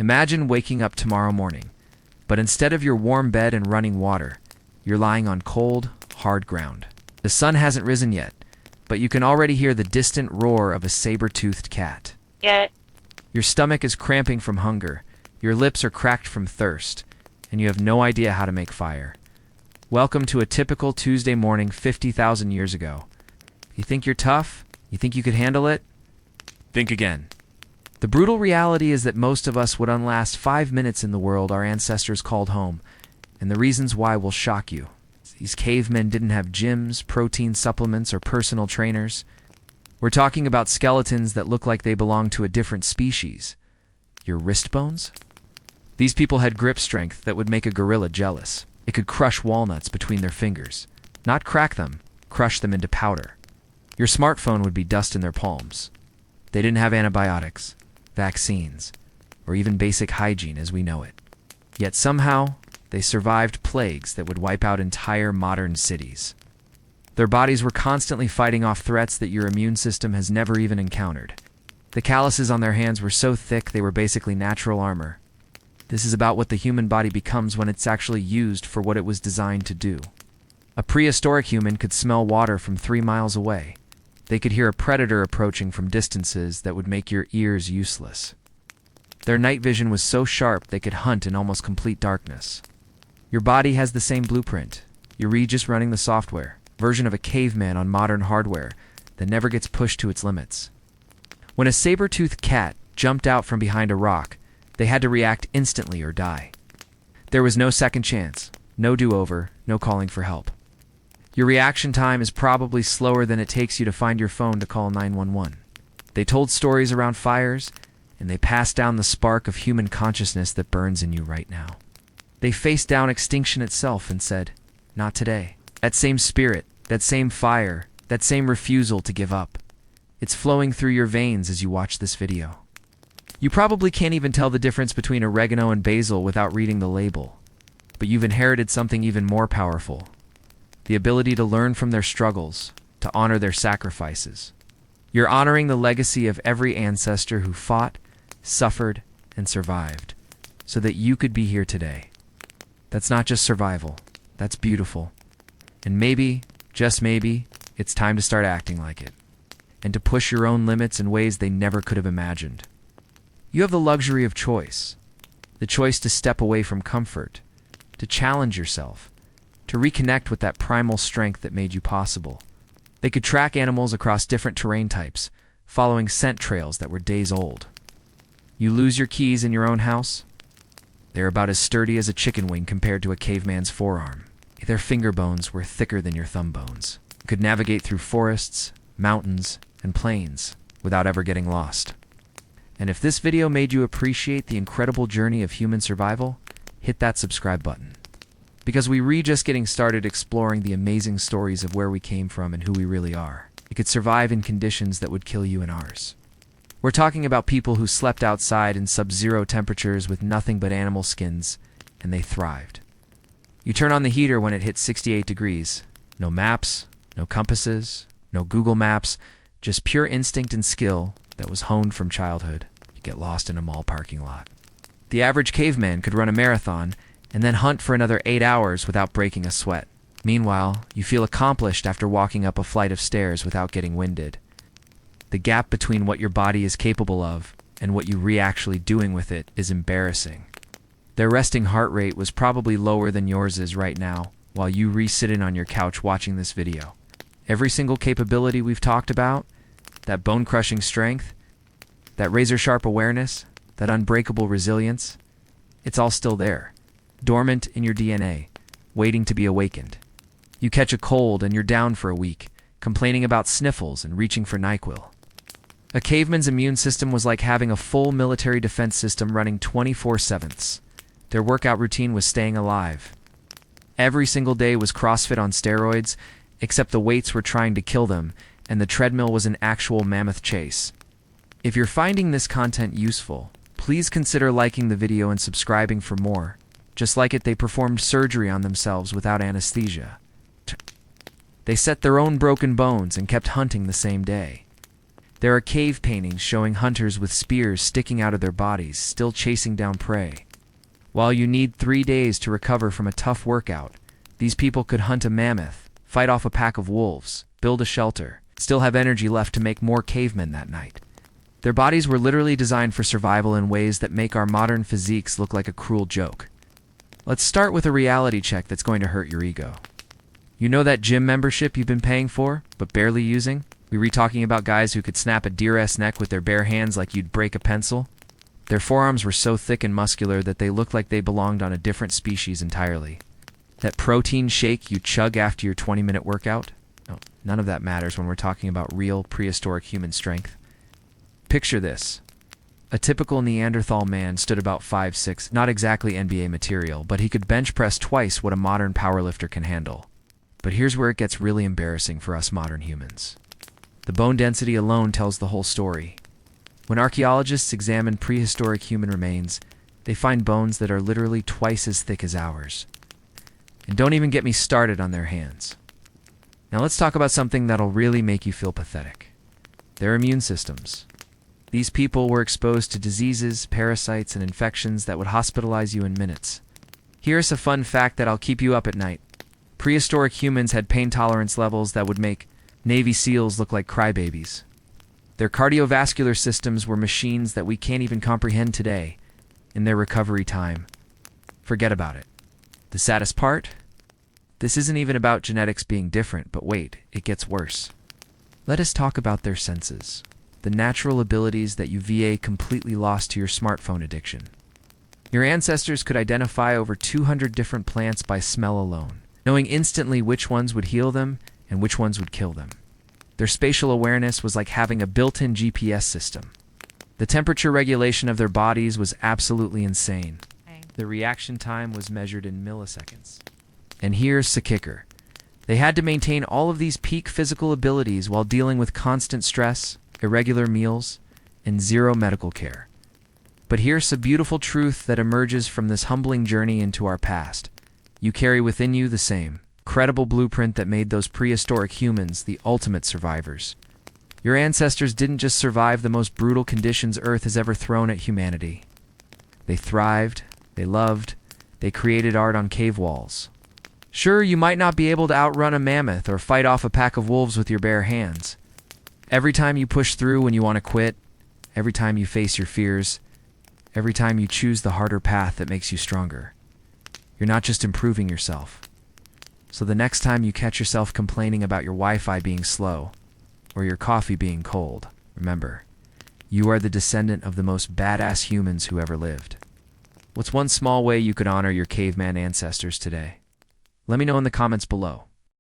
Imagine waking up tomorrow morning, but instead of your warm bed and running water, you're lying on cold, hard ground. The sun hasn't risen yet, but you can already hear the distant roar of a saber-toothed cat. Your stomach is cramping from hunger, your lips are cracked from thirst, and you have no idea how to make fire. Welcome to a typical Tuesday morning 50,000 years ago. You think you're tough? You think you could handle it? Think again. The brutal reality is that most of us would unlast 5 minutes in the world our ancestors called home, and the reasons why will shock you. These cavemen didn't have gyms, protein supplements, or personal trainers. We're talking about skeletons that look like they belong to a different species. Your wrist bones? These people had grip strength that would make a gorilla jealous. It could crush walnuts between their fingers. Not crack them, crush them into powder. Your smartphone would be dust in their palms. They didn't have antibiotics, vaccines, or even basic hygiene as we know it. Yet somehow, they survived plagues that would wipe out entire modern cities. Their bodies were constantly fighting off threats that your immune system has never even encountered. The calluses on their hands were so thick they were basically natural armor. This is about what the human body becomes when it's actually used for what it was designed to do. A prehistoric human could smell water from 3 miles away. They could hear a predator approaching from distances that would make your ears useless. Their night vision was so sharp they could hunt in almost complete darkness. Your body has the same blueprint. You're just running the software, version of a caveman on modern hardware that never gets pushed to its limits. When a saber-toothed cat jumped out from behind a rock, they had to react instantly or die. There was no second chance, no do-over, no calling for help. Your reaction time is probably slower than it takes you to find your phone to call 911. They told stories around fires, and they passed down the spark of human consciousness that burns in you right now. They faced down extinction itself and said, "Not today." That same spirit, that same fire, that same refusal to give up. It's flowing through your veins as you watch this video. You probably can't even tell the difference between oregano and basil without reading the label. But you've inherited something even more powerful. The ability to learn from their struggles, to honor their sacrifices. You're honoring the legacy of every ancestor who fought, suffered, and survived, so that you could be here today. That's not just survival, that's beautiful. And maybe, just maybe, it's time to start acting like it. And to push your own limits in ways they never could have imagined. You have the luxury of choice. The choice to step away from comfort, to challenge yourself, to reconnect with that primal strength that made you possible. They could track animals across different terrain types, following scent trails that were days old. You lose your keys in your own house? They're about as sturdy as a chicken wing compared to a caveman's forearm. Their finger bones were thicker than your thumb bones. You could navigate through forests, mountains, and plains without ever getting lost. And if this video made you appreciate the incredible journey of human survival, hit that subscribe button. Because we're just getting started exploring the amazing stories of where we came from and who we really are. You could survive in conditions that would kill you and ours. We're talking about people who slept outside in sub-zero temperatures with nothing but animal skins, and they thrived. You turn on the heater when it hits 68 degrees. No maps, no compasses, no Google Maps, just pure instinct and skill that was honed from childhood. You get lost in a mall parking lot. The average caveman could run a marathon and then hunt for another 8 hours without breaking a sweat. Meanwhile, you feel accomplished after walking up a flight of stairs without getting winded. The gap between what your body is capable of and what you're actually doing with it is embarrassing. Their resting heart rate was probably lower than yours is right now, while you sit on your couch watching this video. Every single capability we've talked about, that bone-crushing strength, that razor-sharp awareness, that unbreakable resilience, it's all still there, dormant in your DNA, waiting to be awakened. You catch a cold and you're down for a week, complaining about sniffles and reaching for NyQuil. A caveman's immune system was like having a full military defense system running 24/7. Their workout routine was staying alive. Every single day was CrossFit on steroids, except the weights were trying to kill them, and the treadmill was an actual mammoth chase. If you're finding this content useful, please consider liking the video and subscribing for more. Just like it, they performed surgery on themselves without anesthesia. They set their own broken bones and kept hunting the same day. There are cave paintings showing hunters with spears sticking out of their bodies, still chasing down prey. While you need 3 days to recover from a tough workout, these people could hunt a mammoth, fight off a pack of wolves, build a shelter, still have energy left to make more cavemen that night. Their bodies were literally designed for survival in ways that make our modern physiques look like a cruel joke. Let's start with a reality check that's going to hurt your ego. You know that gym membership you've been paying for, but barely using? We were talking about guys who could snap a deer's neck with their bare hands like you'd break a pencil? Their forearms were so thick and muscular that they looked like they belonged on a different species entirely. That protein shake you chug after your 20-minute workout? No, none of that matters when we're talking about real prehistoric human strength. Picture this. A typical Neanderthal man stood about 5'6", not exactly NBA material, but he could bench press twice what a modern powerlifter can handle. But here's where it gets really embarrassing for us modern humans. The bone density alone tells the whole story. When archaeologists examine prehistoric human remains, they find bones that are literally twice as thick as ours. And don't even get me started on their hands. Now let's talk about something that'll really make you feel pathetic. Their immune systems. These people were exposed to diseases, parasites, and infections that would hospitalize you in minutes. Here's a fun fact that'll keep you up at night. Prehistoric humans had pain tolerance levels that would make Navy SEALs look like crybabies. Their cardiovascular systems were machines that we can't even comprehend today. In their recovery time, forget about it. The saddest part? This isn't even about genetics being different, but wait, it gets worse. Let us talk about their senses. The natural abilities that you VA completely lost to your smartphone addiction. Your ancestors could identify over 200 different plants by smell alone, knowing instantly which ones would heal them and which ones would kill them. Their spatial awareness was like having a built-in GPS system. The temperature regulation of their bodies was absolutely insane. The reaction time was measured in milliseconds. And here's the kicker. They had to maintain all of these peak physical abilities while dealing with constant stress, irregular meals, and zero medical care. But here's the beautiful truth that emerges from this humbling journey into our past. You carry within you the same credible blueprint that made those prehistoric humans the ultimate survivors. Your ancestors didn't just survive the most brutal conditions Earth has ever thrown at humanity. They thrived, they loved, they created art on cave walls. Sure, you might not be able to outrun a mammoth or fight off a pack of wolves with your bare hands. Every time you push through when you want to quit, every time you face your fears, every time you choose the harder path that makes you stronger, you're not just improving yourself. So the next time you catch yourself complaining about your Wi-Fi being slow or your coffee being cold, remember, you are the descendant of the most badass humans who ever lived. What's one small way you could honor your caveman ancestors today? Let me know in the comments below.